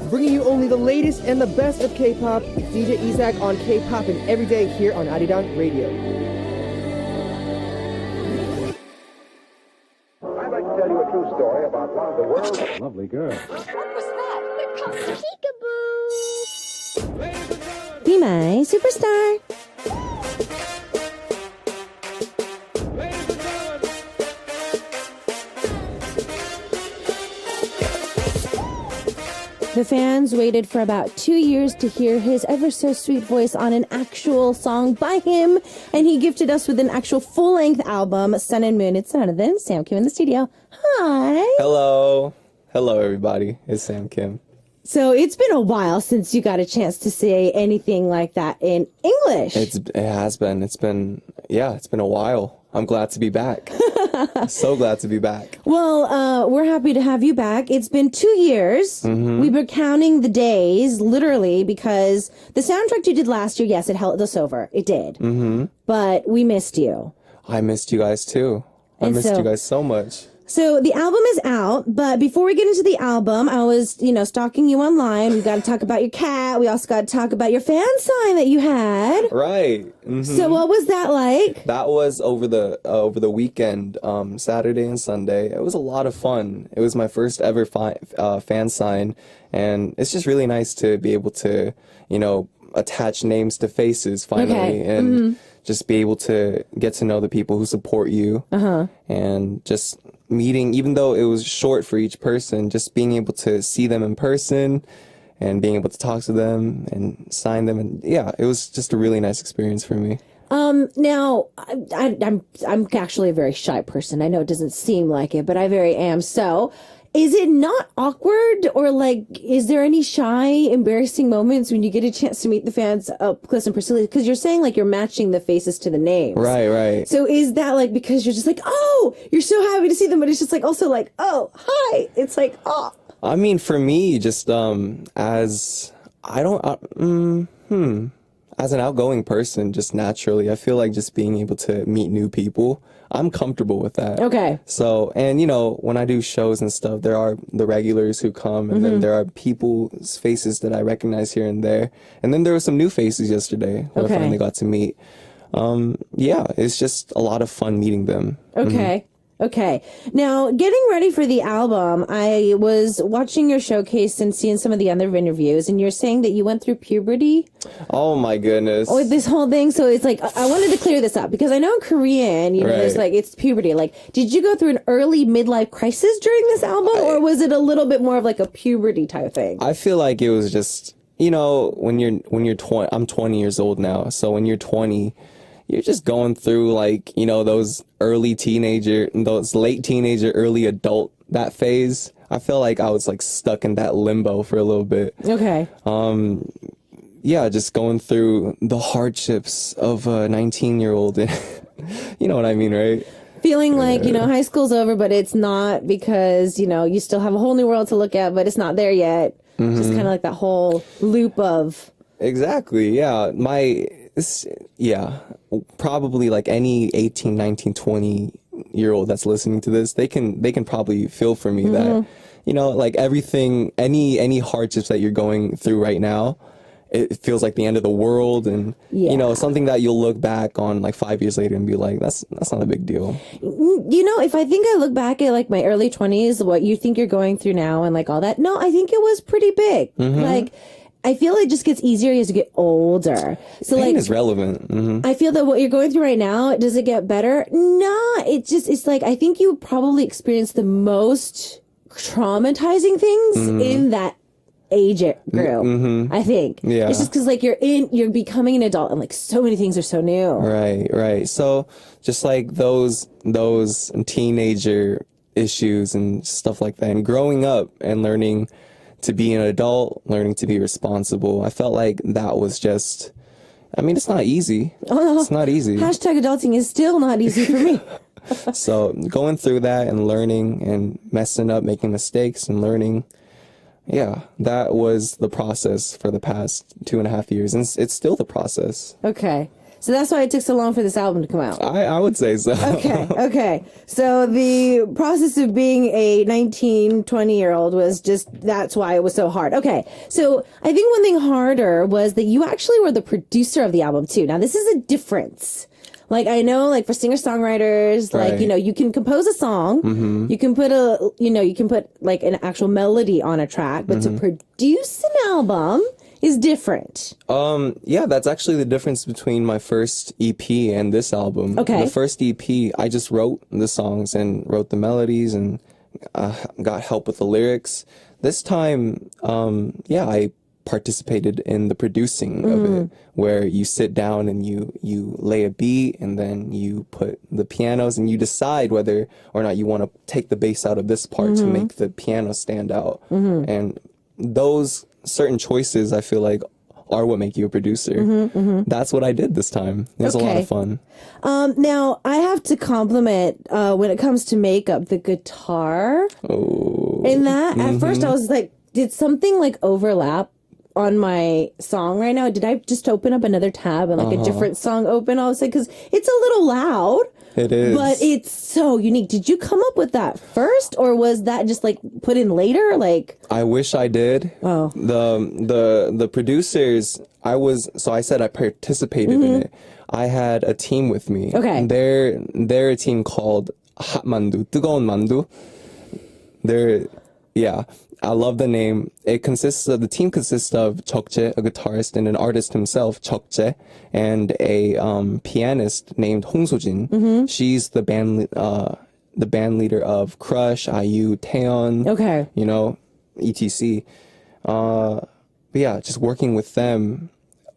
Bringing you only the latest and the best of K-pop, DJ Isak on K-Poppin every day here on Arirang Radio. I'd like to tell you a true story about one of the world's Lovely girl. What was that? Here comes Peekaboo. Be my superstar. The fans waited for about 2 years to hear his ever so sweet voice on an actual song by him, and he gifted us with an actual full-length album, Sun and Moon. It's none other than Sam Kim in the studio. Hi. Hello. Hello, everybody. It's Sam Kim. So it's been a while since you got a chance to say anything like that in English. It has been. It's been a while. I'm glad to be back. So glad to be back. Well, we're happy to have you back. It's been 2 years. Mm-hmm. We've been counting the days, literally, because the soundtrack you did last year, yes, it held us over. It did. Mm-hmm. But we missed you. I missed you guys, too. I missed you guys so much. So the album is out, but before we get into the album, I was, stalking you online. We got to talk about your cat. We also got to talk about your fan sign that you had. Right. Mm-hmm. So what was that like? That was over the weekend, Saturday and Sunday. It was a lot of fun. It was my first ever fan sign, and it's just really nice to be able to, attach names to faces finally, and just be able to get to know the people who support you, and just meeting, even though it was short for each person, just being able to see them in person and being able to talk to them and sign them, and it was just a really nice experience for me. Now I'm actually a very shy person. I know it doesn't seem like it, but I very am. So is it not awkward, or is there any shy, embarrassing moments when you get a chance to meet the fans up close and personally? Because you're saying you're matching the faces to the names. Right. So is that because you're just oh, you're so happy to see them, but it's just also oh, hi. It's oh. I mean, for me, just as as an outgoing person, just naturally, I feel like just being able to meet new people, I'm comfortable with that. Okay. So, and when I do shows and stuff, there are the regulars who come, and then there are people's faces that I recognize here and there. And then there were some new faces yesterday who I finally got to meet. It's just a lot of fun meeting them. Okay. Okay. Now, getting ready for the album, I was watching your showcase and seeing some of the other interviews, and you're saying that you went through puberty. Oh, my goodness. Oh, this whole thing. So it's I wanted to clear this up because I know in Korean, there's it's puberty. Did you go through an early midlife crisis during this album, or was it a little bit more of a puberty type thing? I feel like it was just, when you're 20, I'm 20 years old now. So when you're 20, you're just going through those early teenager, those late teenager, early adult, that phase. I feel like I was stuck in that limbo for a little bit. Okay. Just going through the hardships of a 19-year-old. You know what I mean, right? Feeling high school's over, but it's not, because, you still have a whole new world to look at, but it's not there yet. Mm-hmm. Just kind of that whole loop of. Exactly. Yeah. Probably any 18, 19, 20-year-old that's listening to this, they can probably feel for me that, everything, any hardships that you're going through right now, it feels like the end of the world, and something that you'll look back on 5 years later and be like, that's not a big deal. If I think I look back at my early 20s, what you think you're going through now and all that, no, I think it was pretty big. Mm-hmm. I feel it just gets easier as you get older. So pain is relevant. Mm-hmm. I feel that what you're going through right now, does it get better? No, it's I think you probably experienced the most traumatizing things in that age group. Mm-hmm. I think. Yeah. It's just because you're becoming an adult and so many things are so new. Right. So just those teenager issues and stuff like that, and growing up and learning to be an adult, learning to be responsible. I felt like that was just, it's not easy. Oh, it's not easy. Hashtag adulting is still not easy for me. So going through that and learning and messing up, making mistakes and learning. Yeah, that was the process for the past 2.5 years, and it's still the process. Okay. So that's why it took so long for this album to come out. I would say so. Okay. So the process of being a 19, 20-year-old was that's why it was so hard. Okay. So I think one thing harder was that you actually were the producer of the album too. Now this is a difference. Like, I know, like, for singer-songwriters, like, Right. you know, you can compose a song, you can put like, an actual melody on a track, but to produce an album is different. Yeah, that's actually the difference between my first EP and this album. Okay. The first EP, I just wrote the songs and wrote the melodies and got help with the lyrics. This time, I participated in the producing of it, where you sit down and you lay a beat and then you put the pianos and you decide whether or not you want to take the bass out of this part to make the piano stand out. And those certain choices, I feel like, are what make you a producer. That's what I did this time. It was a lot Okay. of fun. Now, I have to compliment, when it comes to makeup, the guitar. Oh. In that, at first I was like, did something like overlap on my song right now? Did I just open up another tab and like a different song open? I was like, because it's a little loud. It is. But it's so unique. Did you come up with that first, or was that just like put in later? Like, I wish I did. Oh. The producers, I said I participated in it. I had a team with me. Okay. They're a team called 핫만두, 뜨거운 만두. I love the name. The team consists of Chokje, a guitarist and an artist himself, Chokje, and a pianist named Hong Sojin. She's the band leader of Crush, IU, Taeyeon. Okay. You know, etc. But yeah, just working with them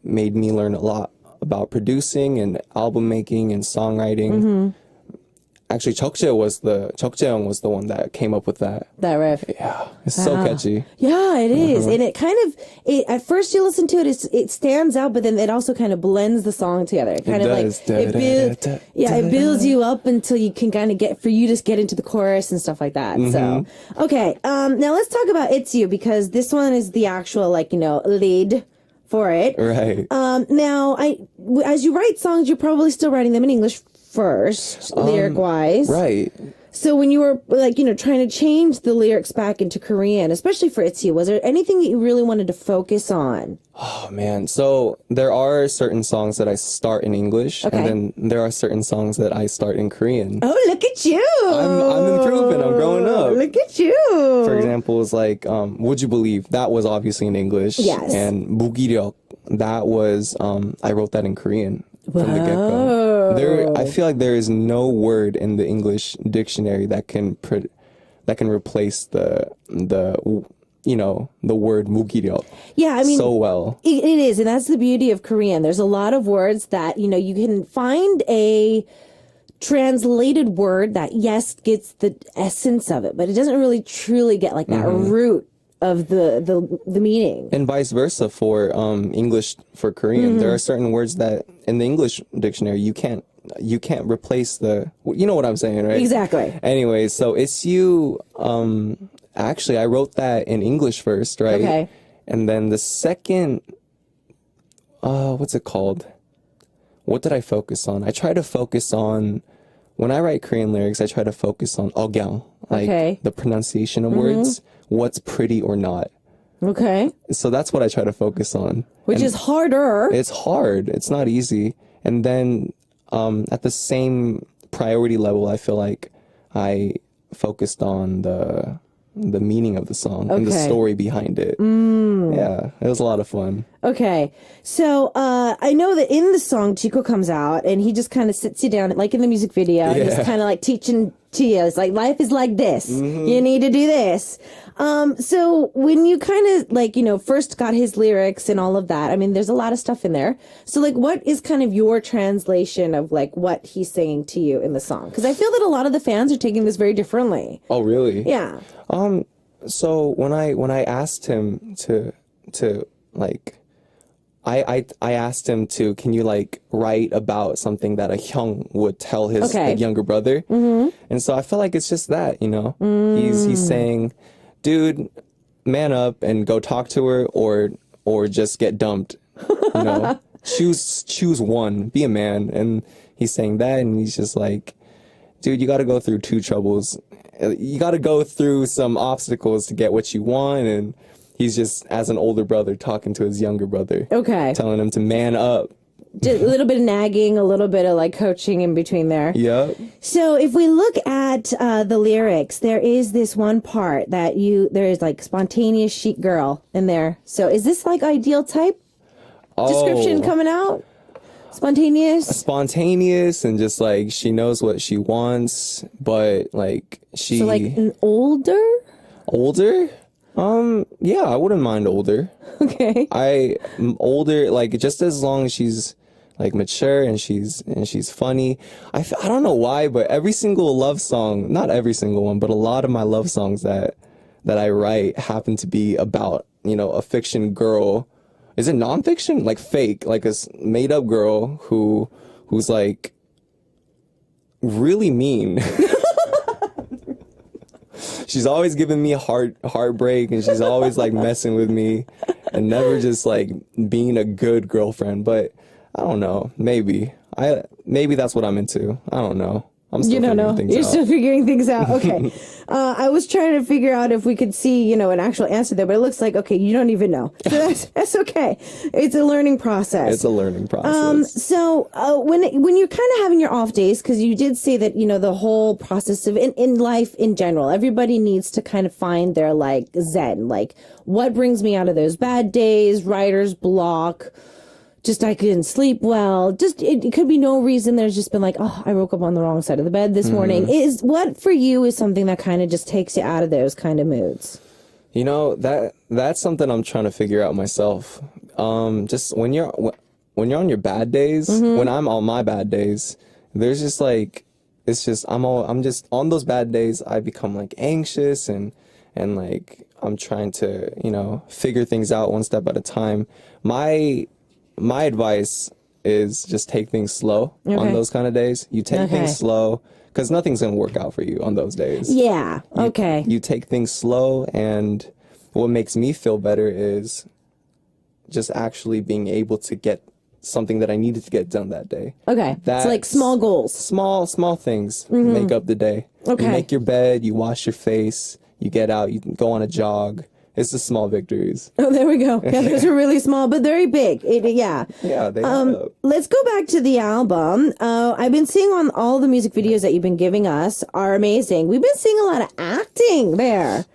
made me learn a lot about producing and album making and songwriting. Actually, Chokjeong was the one that came up with that. that riff. Yeah, it's so Wow. catchy. Yeah, it is. And it kind of, at first you listen to it, it stands out, but then it also kind of blends the song together. It kind of does. like, it builds you up until you can kind of get into the chorus and stuff like that. So, okay. Now let's talk about It's You, because this one is the actual, like, you know, lead for it. Right. Now, as you write songs, you're probably still writing them in English first, lyric-wise. Right. So when you were, like, you know, trying to change the lyrics back into Korean, especially for It's You, was there anything that you really wanted to focus on? Oh man. So there are certain songs that I start in English, Okay. and then there are certain songs that I start in Korean. Oh, look at you! I'm improving. I'm growing up. Look at you! For example, it's like Would You Believe? That was obviously in English. Yes. And 무기력, that was I wrote that in Korean from the get-go. I feel like there is no word in the English dictionary that can replace the word 무기력. Yeah, I mean, so well. It is, and that's the beauty of Korean. There's a lot of words that, you know, you can find a translated word that, yes, gets the essence of it, but it doesn't really truly get like that root of the meaning. And vice versa for English for Korean. There are certain words that in the English dictionary you can't replace you know what I'm saying, right? Exactly. Anyway, so It's You, actually I wrote that in English first, right? Okay. And then the second, what's it called? What did I focus on? I try to focus on, when I write Korean lyrics, I try to focus on 억양, like Okay. the pronunciation of words, what's pretty or not. Okay. So that's what I try to focus on. Which And is harder. it's hard. It's not easy. And then at the same priority level, I feel like I focused on the meaning of the song and the Okay. story behind it. Yeah, it was a lot of fun. Okay. So, I know that in the song, Chico comes out and he just kind of sits you down, like in the music video, and he's Yeah. kind of like teaching to you. It's like, life is like this. You need to do this. So when you kind of like, you know, first got his lyrics and all of that, I mean, there's a lot of stuff in there. So like, what is kind of your translation of like what he's saying to you in the song? Because I feel that a lot of the fans are taking this very differently. Oh, really? Yeah. So when I asked him to like I asked him to, can you like write about something that a hyung would tell his like, younger brother? And so I feel like it's just that, you know, he's saying, dude, man up and go talk to her, or just get dumped. You know, choose one, be a man. And he's saying that, and he's just like, dude, you got to go through two troubles. You got to go through some obstacles to get what you want. And he's just, as an older brother, talking to his younger brother. Okay. Telling him to man up. Just a little bit of nagging, a little bit of like coaching in between there. Yep. So if we look at the lyrics, there is this one part that there is like spontaneous chic girl in there. So is this like ideal type description coming out? Spontaneous and just like she knows what she wants, but like so like an older? Yeah, I wouldn't mind older. Okay. I'm older, like just as long as she's like mature and she's funny. I don't know why, but every single love song, not every single one, but a lot of my love songs that I write happen to be about, you know, a fiction girl. Is it nonfiction? Like fake, like a made up girl who's like really mean. She's always giving me heartbreak, and she's always like messing with me and never just like being a good girlfriend. But I don't know, maybe that's what I'm into. I don't know. I'm still figuring things out. You're still figuring things out. Okay. I was trying to figure out if we could see, you know, an actual answer there, but it looks like, okay, you don't even know. So that's okay. It's a learning process. It's a learning process. So when you're kind of having your off days, because you did say that, you know, the whole process of in life in general, everybody needs to kind of find their like zen, like what brings me out of those bad days, writer's block, just I couldn't sleep well. Just it could be no reason. There's just been like, oh, I woke up on the wrong side of the bed this morning. Is what for you is something that kind of just takes you out of those kind of moods? You know, that's something I'm trying to figure out myself. Just when you're on your bad days, when I'm on my bad days, there's just like it's just I'm just on those bad days. I become like anxious and like I'm trying to, you know, figure things out one step at a time. My advice is just take things slow on those kind of days. You take things slow because nothing's going to work out for you on those days. Yeah. Okay. You take things slow, and what makes me feel better is just actually being able to get something that I needed to get done that day. Okay. That's like small goals. Small things make up the day. Okay. You make your bed, you wash your face, you get out, you go on a jog. It's the small victories. Oh, there we go. Yeah, those are really small, but very big. Yeah, they add up. Let's go back to the album. I've been seeing on all the music videos that you've been giving us are amazing. We've been seeing a lot of acting there.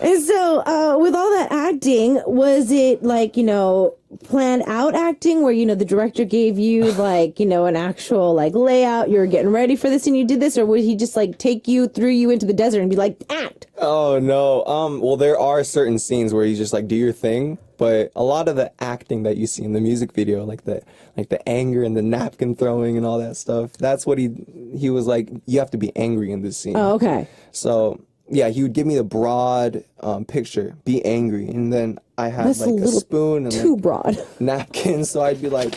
And so with all that acting, was it like, you know, planned out acting where, you know, the director gave you like, you know, an actual like layout, you're getting ready for this and you did this, or would he just like threw you into the desert and be like, act? Oh no. Well, there are certain scenes where you just like do your thing, but a lot of the acting that you see in the music video, like the anger and the napkin throwing and all that stuff, that's what he was like, you have to be angry in this scene. Oh, okay. So yeah, he would give me the broad picture, be angry, and then I had that's like a spoon and too like, broad napkins, so I'd be like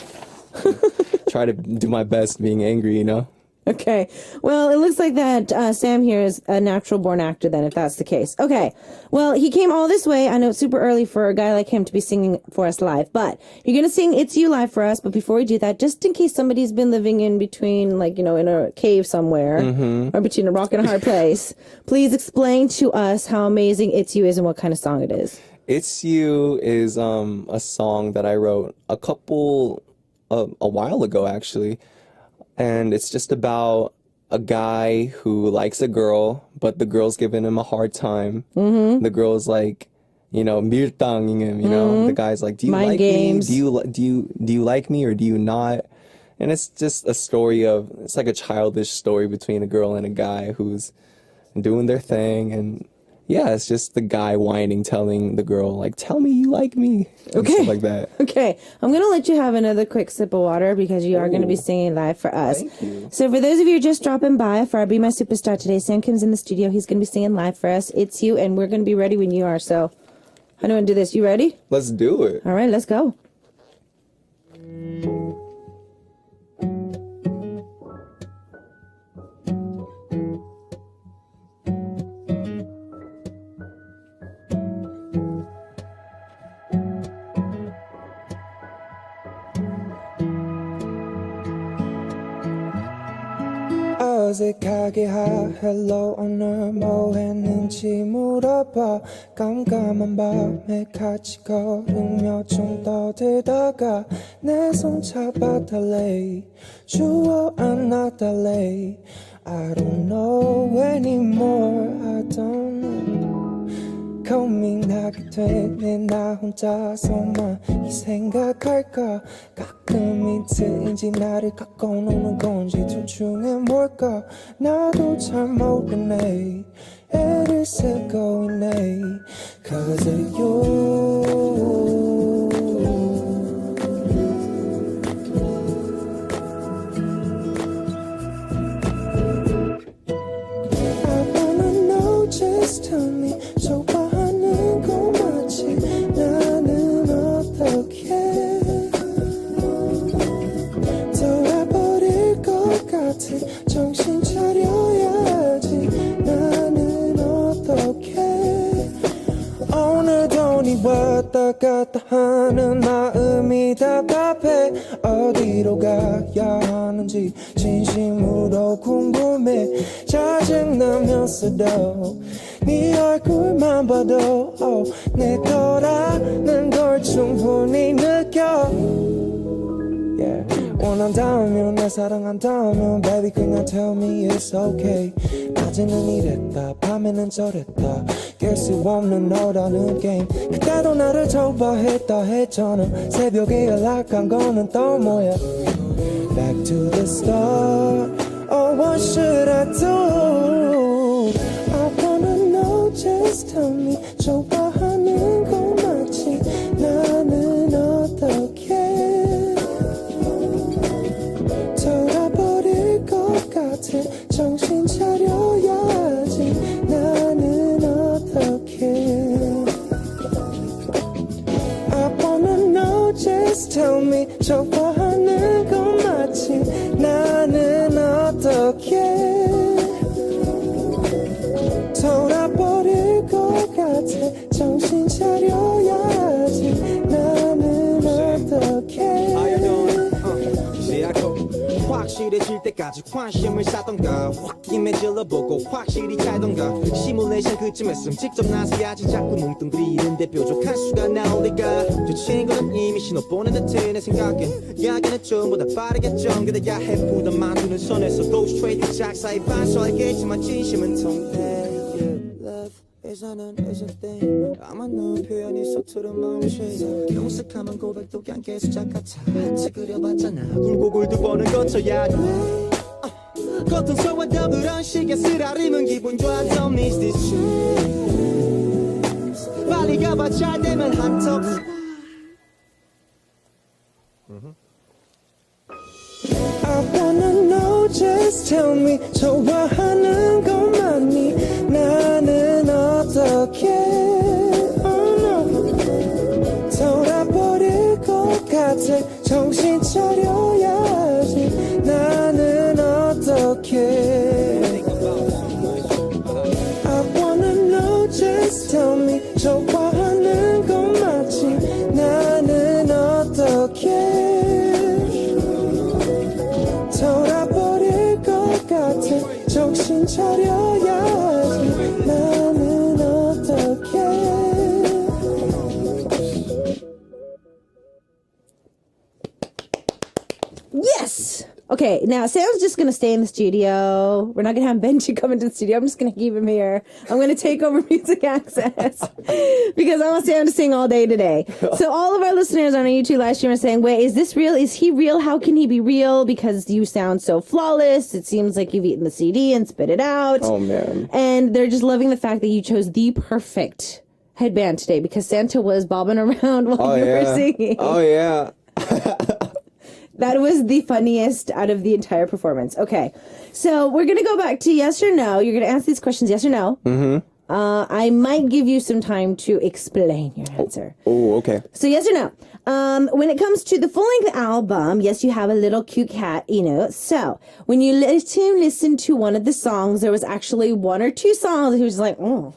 try to do my best being angry, you know. Okay. Well, it looks like that Sam here is a natural born actor then, if that's the case. Okay. Well, he came all this way. I know it's super early for a guy like him to be singing for us live, but you're going to sing It's You live for us. But before we do that, just in case somebody's been living in between, like, you know, in a cave somewhere or between a rock and a hard place, please explain to us how amazing It's You is and what kind of song it is. It's You is a song that I wrote a while ago, actually. And it's just about a guy who likes a girl, but the girl's giving him a hard time. The girl's like, you know, mirtanging him, you know. The guy's like, do you Mind like games. me? Do you like me or do you not? And it's just a story it's like a childish story between a girl and a guy who's doing their thing. And yeah, it's just the guy whining, telling the girl, like, tell me you like me. And stuff like that. Okay. I'm going to let you have another quick sip of water because you are going to be singing live for us. Thank you. So for those of you just dropping by, for our Be My Superstar today, Sam Kim's in the studio. He's going to be singing live for us. It's You, and we're going to be ready when you are. So How do you want to do this? You ready? Let's do it. All right, let's go. 어색하게 hello 오늘 뭐 했는지 물어봐 깜깜한 밤에 같이 걸으며 좀 떠들다가 내 손 잡아달래 주워 안아달래 I don't know anymore I don't know 고민하게 되네 나 혼자서만 이 생각할까 가끔 이틀인지 나를 갖고 노는 건지 둘 중에 뭘까 나도 잘 모르네 애를 쓰고 있네 Cause of you I wanna know just tell me 좋아하는 거 맞지 나는 어떻게 돌아버릴 것 같아 정신 차려야지 나는 어떻게 오늘도 네 왔다 갔다 하는 마음이 답답해 어디로 가야 하는지 진심으로 궁금해 짜증나면서도 네 얼굴만 봐도 내 거라는 걸 충분히 느껴 yeah. 원한다면 날 사랑한다면 baby 그냥 tell me it's okay 낮에는 이랬다 밤에는 저랬다 깰 수 없는 너라는 게임 그때도 나를 좋아했다 했잖아 새벽에 연락한 거는 또 뭐야 Back to the start Oh what should I do I wanna know just tell me 좋아하는 거 맞지 나는 어떻게 돌아버릴 것 같아 정신 차려야지 나는 어떻게 I wanna know just tell me 좋아하는 거 맞지 나는 어떻게 돌아버릴 것 같아 정신 차려야지 나는 어떻게 확실해질 때까지 관심을 쌓던가 홧김에 질러보고 확실히 잘던가 시뮬레이션 그쯤 직접 나서야지 자꾸 뭉뚱그리는데 뾰족한 수가 나오니까 저 친구는 이미 신호 보낸 듯해 내 생각엔 이야기는 전부 다 빠르겠죠 그래야 해부던 만두는 손에서도 straight 작사의 반서 알겠지만 진심은 통해 Love 예전은 예전때 아마 너 표현이 서투른 마음을 쉐이서 경색하면 고백도 그냥 계속 작같아 한치 그려봤잖아 굴곡을 두 번은 거쳐야 돼 겉은 소와 더불어 시계 쓰라림은 기분 좋아 Don't miss this chance 빨리 가봐 잘 되면 한턱 I wanna know just tell me 좋아하는 거 맞니 나는 어떻게 돌아버릴 것 같아 정신 차려야지 나는 어떻게 I wanna know just tell me 좋아하는 거 맞지 나는 어떻게 돌아버릴 것 같아 정신 차려야지 나는 어떻게 Yes! Okay, now Sam's just going to stay in the studio. We're not going to have Benji come into the studio. I'm just going to keep him here. I'm going to take over music access because I want Sam to sing all day today. So all of our listeners on our YouTube live stream are saying, wait, is this real? Is he real? How can he be real? Because you sound so flawless. It seems like you've eaten the CD and spit it out. Oh, man. And they're just loving the fact that you chose the perfect headband today because Santa was bobbing around while you were singing. Oh, yeah. That was the funniest out of the entire performance. Okay, so we're going to go back to yes or no. You're going to answer these questions yes or no. Mm-hmm. I I might give you some time to explain your answer. Oh, okay. So yes or no? When it comes to the full-length album, yes, you have a little cute cat, So when you listen to one of the songs, there was actually one or two songs he was like, oh.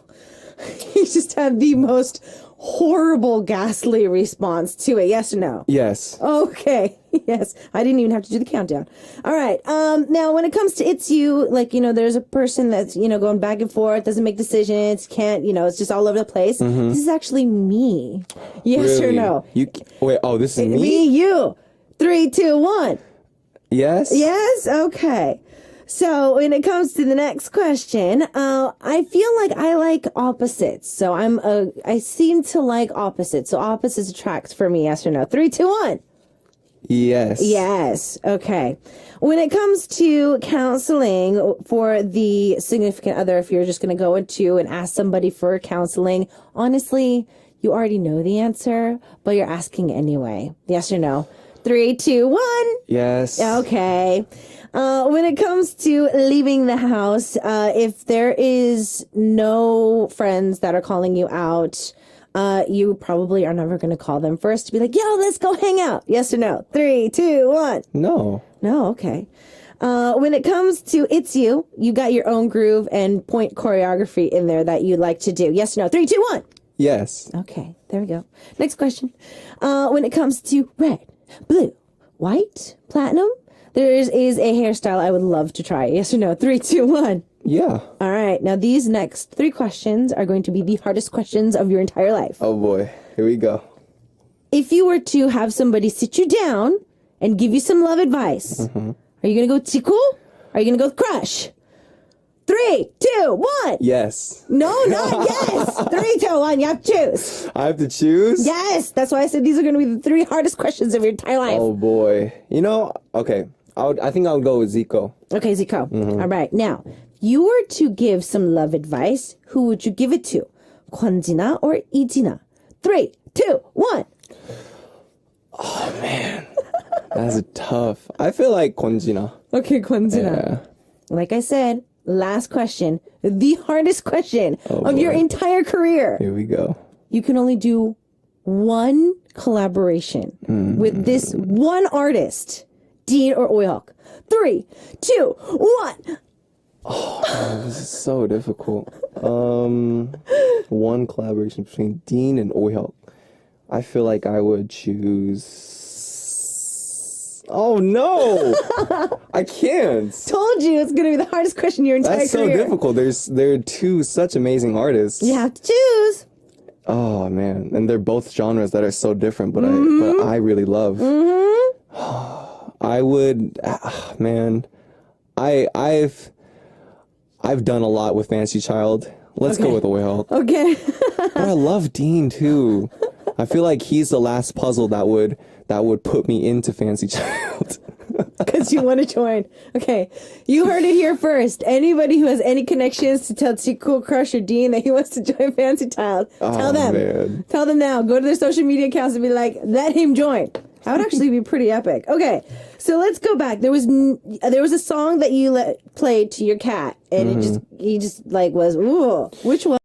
He just had the most horrible, ghastly response to it. Yes or no? Yes. Okay. Yes. I didn't even have to do the countdown. All right. Now, when it comes to It's You, there's a person that's, going back and forth, doesn't make decisions, can't, it's just all over the place. This is actually me. Yes or Really? no? This is me? Me, you. 3, 2, 1. Yes? Yes? Okay. So when it comes to the next question, I feel like I like opposites. So I seem to like opposites. So opposites attract for me. Yes or no? 3, 2, 1. Yes. Yes. Okay. When it comes to counseling for the significant other, if you're just going to go into and ask somebody for counseling, honestly, you already know the answer, but you're asking anyway. Yes or no? 3, 2, 1. Yes. Okay. When it comes to leaving the house, if there is no friends that are calling you out, you probably are never going to call them first to be like, yo, let's go hang out. Yes or no? 3, 2, 1. No. No, okay. When it comes to It's You, you got your own groove and point choreography in there that you like to do. Yes or no? 3, 2, 1. Yes. Okay, there we go. Next question. When it comes to red, blue, white, platinum, there is a hairstyle I would love to try. Yes or no? 3, 2, 1. Yeah. All right. Now, these next 3 questions are going to be the hardest questions of your entire life. Oh, boy. Here we go. If you were to have somebody sit you down and give you some love advice, are you going to go chiku? Are you going to go crush? 3, 2, 1. Yes. No, not yes. 3, 2, 1. You have to choose. I have to choose? Yes. That's why I said these are going to be the 3 hardest questions of your entire life. Oh, boy. Okay. I think I'll go with Zico. Okay, Zico. All right. Now, you were to give some love advice. Who would you give it to? Kwonjina or Ijina? 3, 2, 1. Oh, man. That's tough. I feel like Konjina. Okay, Kwonjina. Yeah. Like I said, last question. The hardest question of your entire career. Here we go. You can only do one collaboration with this one artist. Dean or Oyok. 3, 2, 1. Oh, this is so difficult. One collaboration between Dean and Oyok. I feel like I would choose. Oh no! I can't. Told you it's gonna be the hardest question of your entire That's career. so difficult. There are 2 such amazing artists. You have to choose. Oh man, and they're both genres that are so different, but I really love. I would, man. I've done a lot with Fancy Child. Let's go with Oyok. Okay. But I love Dean too. I feel like he's the last puzzle that would put me into Fancy Child. Because you want to join. Okay. You heard it here first. Anybody who has any connections to tell Chico Crush or Dean that he wants to join Fancy Child, tell them. Man. Tell them now. Go to their social media accounts and be like, let him join. That would actually be pretty epic. Okay. So let's go back. There was a song that you played to your cat, and he just was, ooh. Which one?